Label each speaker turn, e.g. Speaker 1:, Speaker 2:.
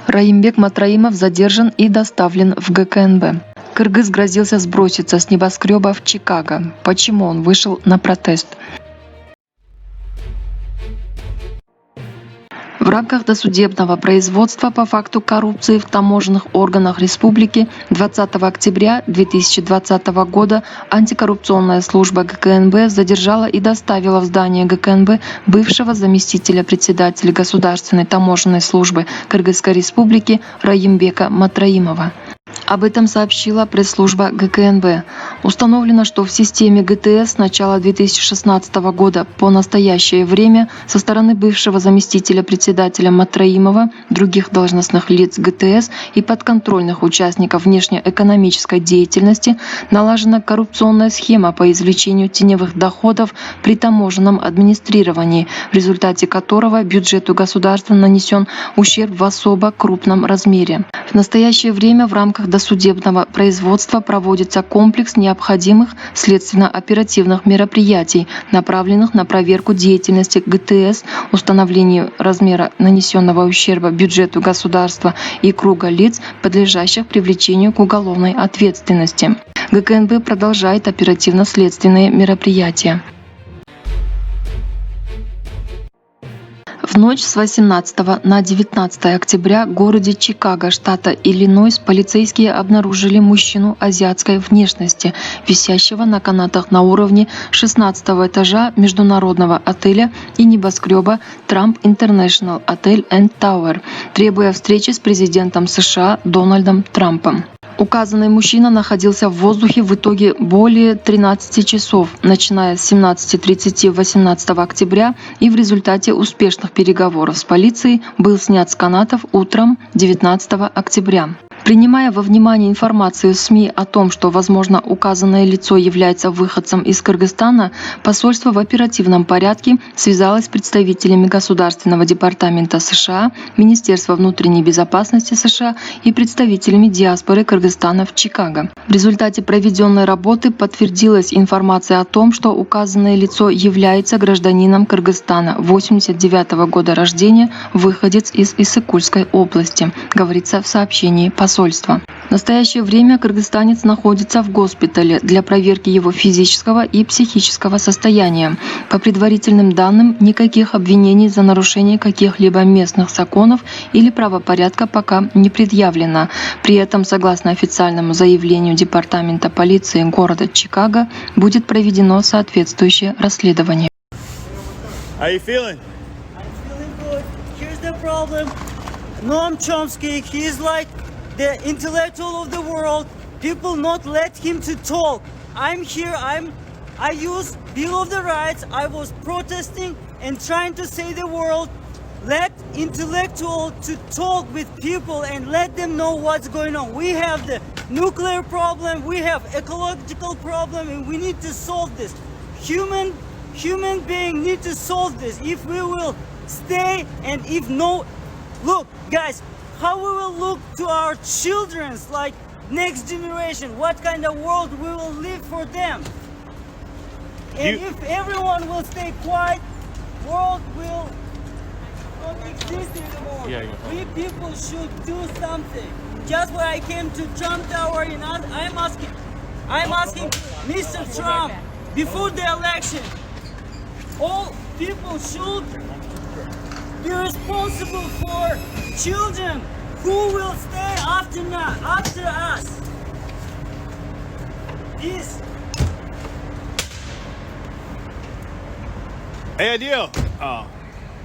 Speaker 1: Раимбек Матраимов задержан и доставлен в ГКНБ. Кыргыз грозился сброситься с небоскреба в Чикаго. Почему он вышел на протест? В рамках досудебного производства по факту коррупции в таможенных органах республики 20 октября 2020 года антикоррупционная служба ГКНБ задержала и доставила в здание ГКНБ бывшего заместителя председателя Государственной таможенной службы Кыргызской республики Раимбека Матраимова. Об этом сообщила пресс-служба ГКНБ. Установлено, что в системе ГТС с начала 2016 года по настоящее время со стороны бывшего заместителя председателя Матраимова, других должностных лиц ГТС и подконтрольных участников внешнеэкономической деятельности налажена коррупционная схема по извлечению теневых доходов при таможенном администрировании, в результате которого бюджету государства нанесен ущерб в особо крупном размере. В настоящее время в рамках досудебного производства проводится комплекс необходимых следственно-оперативных мероприятий, направленных на проверку деятельности ГТС, установлению размера нанесенного ущерба бюджету государства и круга лиц, подлежащих привлечению к уголовной ответственности. ГКНБ продолжает оперативно-следственные мероприятия. В ночь с 18 на 19 октября в городе Чикаго, штата Иллинойс, полицейские обнаружили мужчину азиатской внешности, висящего на канатах на уровне 16 этажа международного отеля и небоскреба Trump International Hotel and Tower, требуя встречи с президентом США Дональдом Трампом. Указанный мужчина находился в воздухе в итоге более 13 часов, начиная с 17:30 18 октября, и в результате успешных переговоров с полицией был снят с канатов утром 19 октября. Принимая во внимание информацию СМИ о том, что, возможно, указанное лицо является выходцем из Кыргызстана, посольство в оперативном порядке связалось с представителями Государственного департамента США, Министерства внутренней безопасности США и представителями диаспоры Кыргызстана в Чикаго. В результате проведенной работы подтвердилась информация о том, что указанное лицо является гражданином Кыргызстана 1989 года рождения, выходец из Иссык-Кульской области, говорится в сообщении посольства. В настоящее время кыргызстанец находится в госпитале для проверки его физического и психического состояния. По предварительным данным, никаких обвинений за нарушение каких-либо местных законов или правопорядка пока не предъявлено. При этом, согласно официальному заявлению Департамента полиции города Чикаго, будет проведено соответствующее расследование.
Speaker 2: Noam Chomsky, he's like the intellectual of the world. People not let him to talk. I'm here, I use Bill of the Rights. I was protesting and trying to say the world, let intellectual to talk with people and let them know what's going on. We have the nuclear problem, we have ecological problem, and we need to solve this. Human being need to solve this. If we will stay and if no, look guys, how we will look to our children's like next generation, what kind of world we will live for them. And if everyone will stay quiet, world will not exist anymore. We people should do something. Just when I came to Trump Tower and I'm asking Mr. Trump before the election, all people should be responsible for children who will stay after us. Peace.
Speaker 3: Hey, Adil.